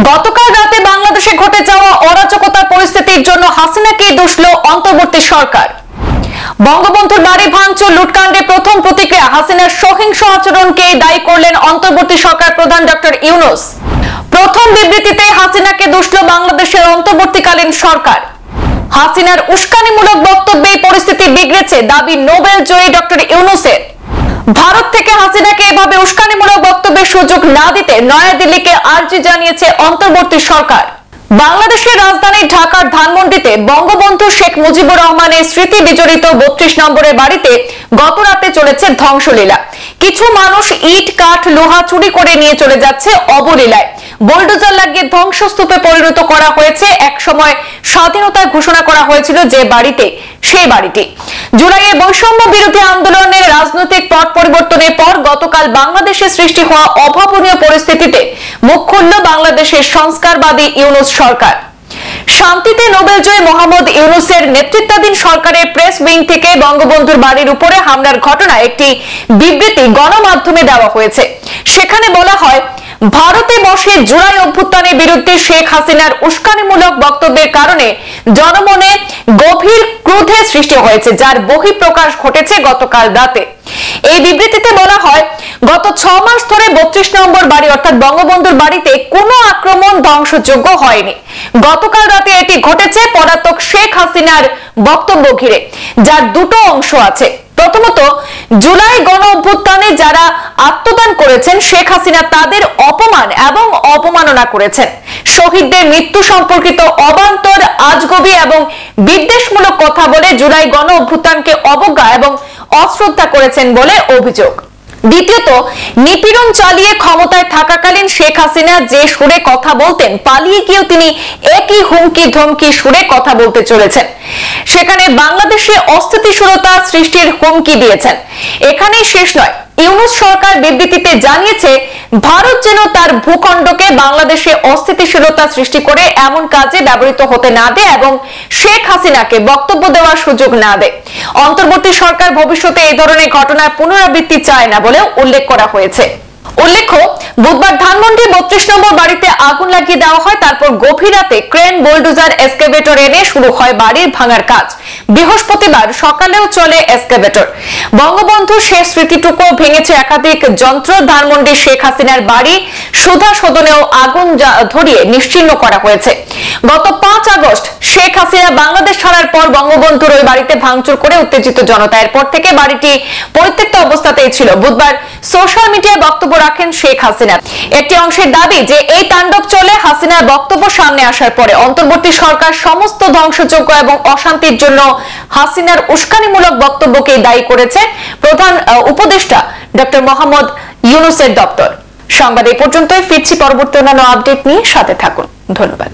গতকাল রাতে বাংলাদেশে ঘটে যাওয়া অরাজকতার পরিস্থিতির জন্য হাসিনাকে দোষল অন্তর্বর্তী সরকার। বঙ্গবন্ধুর বাড়ি ভাঙচুর লুটকাণ্ডে প্রথম প্রতিক্রিয়া হাসিনার সহিংস আচরণকে দায়ী করলেন অন্তর্বর্তী সরকার প্রধান ডক্টর ইউনূস। প্রথম বিবৃতিতে হাসিনাকে দোষল বাংলাদেশের অন্তর্বর্তীকালীন সরকার। হাসিনার উস্কানিমূলক বক্তব্যে পরিস্থিতি বিগড়েছে দাবি নোবেল জয়ী ডক্টর ইউনূসের। ভারত থেকে হাসিনাকে এভাবে উস্কানিমূলক বক্তব্যের সুযোগ না দিতে নয়াদিল্লিকে আর্জি জানিয়েছে অন্তর্বর্তী সরকার। বাংলাদেশের রাজধানী ঢাকার ধানমন্ডিতে বঙ্গবন্ধু শেখ মুজিবুর রহমানের স্মৃতি বিজড়িত 32 নম্বরের বাড়িতে গতরাতে চলেছে ধ্বংসলীলা। কিছু মানুষ ইট কাঠ লোহা চুরি করে নিয়ে চলে যাচ্ছে অবলীলায়। বুলডোজার লাগিয়ে ধ্বংসস্তূপে পরিণত করা হয়েছে একসময় স্বাধীনতার ঘোষণা করা হয়েছিল যে বাড়িতে, সেই বাড়িটি। জুলাইয়ে বৈষম্য বিরোধী আন্দোলনের রাজনৈতিক পট পরিবর্তনের পর গতকাল বাংলাদেশে সৃষ্টি হওয়া অভাবনীয় পরিস্থিতিতে মুখ খুলল বাংলাদেশের সংস্কারবাদী ইউনূস সরকার। শান্তিতে নোবেলজয়ী মোহাম্মদ ইউনূসের নেতৃত্বাধীন সরকারের প্রেস উইং থেকে বঙ্গবন্ধুর বাড়ির উপরে হামলার ঘটনায় একটি বিবৃতি গণমাধ্যমে দেওয়া হয়েছে। সেখানে বলা হয়, ভারতে বসে জুলাই অভ্যুত্থানের বিরুদ্ধে শেখ হাসিনার উস্কানিমূলক বক্তব্যের কারণে জনমনে গভীর ক্রোধের সৃষ্টি হয়েছে, যার বহিঃপ্রকাশ ঘটেছে গতকাল রাতে। এই বিবৃতিতে বলা হয়, গত 6 মাস ধরে 32 নম্বর বাড়ি অর্থাৎ বঙ্গবন্ধুর বাড়িতে কোনো আক্রমণ ধ্বংসযোগ্য হয়নি। গতকাল রাতে এটি ঘটেছে পলাতক শেখ হাসিনার বক্তব্য ঘিরে, যার দুটো অংশ আছে। প্রথমত, জুলাই গণ অভ্যুত্থানে যারা আত্মদান করেছেন শেখ হাসিনা তাদের অপমান এবং অপমাননা করেছেন। শহীদদের মৃত্যু সম্পর্কিত অবান্তর, আজগবি এবং বিদ্বেষমূলক কথা বলে জুলাই গণ অভ্যুত্থানকে অবজ্ঞা এবং অশ্রদ্ধা করেছেন বলে অভিযোগ। দ্বিতীয়ত, নিপীড়ন চালিয়ে ক্ষমতায় থাকাকালীন শেখ হাসিনা যে সুরে কথা বলতেন, পালিয়ে গিয়েও তিনি একই হুমকি ধমকি সুরে কথা বলতে চলেছেন। সেখানে বাংলাদেশে অস্থিতিশীলতা সৃষ্টির হুমকি দিয়েছেন। এখানেই শেষ নয়, ইউনূস সরকার বিবৃতিতে জানিয়েছে ভারত যেন তার ভূখণ্ডকে বাংলাদেশে অস্থিতিশীলতা সৃষ্টি করে এমন কাজে ব্যবহৃত হতে না দেয় এবং শেখ হাসিনাকে বক্তব্য দেওয়ার সুযোগ না দেয়। অন্তর্বর্তী সরকার ভবিষ্যতে এই ধরনের ঘটনার পুনরাবৃত্তি চায় না বলেও উল্লেখ করা হয়েছে। উল্লেখ্য, বুধবার ধানমন্ডি 32 নম্বর বাড়িতে আগুন লাগিয়ে দেওয়া হয়। তারপর গভীর রাতে ক্রেন, বুলডোজার, এক্সকাভেটর এনে শুরু হয় বাড়ির ভাঙার কাজ। বৃহস্পতিবার সকালেও চলে এক্সকাভেটর। বঙ্গবন্ধু শেষ স্মৃতিটুকু ভেঙেছে একাধিক যন্ত্র। ধানমন্ডি শেখ হাসিনার বাড়ি সুধা সদনেও আগুন ধরিয়ে নিশ্চিহ্ন করা হয়েছে। গত 5 আগস্ট শেখ হাসিনা বাংলাদেশ ছাড়ার পর বঙ্গবন্ধুর ওই বাড়িতে ভাঙচুর করে উত্তেজিত জনতা। এরপর থেকে বাড়িটি পরিত্যক্ত অবস্থাতেই ছিল। বুধবার সোশ্যাল মিডিয়ায় বক্তব্য রাখেন শেখ হাসিনা। একটি অংশের দাবি যে এই তাণ্ডব চলে হাসিনার বক্তব্য সামনে আসার পরে। অন্তর্বর্তী সরকার সমস্ত ধ্বংসযোগ্য এবং অশান্তির জন্য হাসিনার উস্কানিমূলক বক্তব্যকে দায়ী করেছে প্রধান উপদেষ্টা ডক্টর মোহাম্মদ ইউনূসের দপ্তর। সংবাদ এই পর্যন্তই। ফিরছি পরবর্তী অন্যান্য আপডেট নিয়ে, সাথে থাকুন। ধন্যবাদ।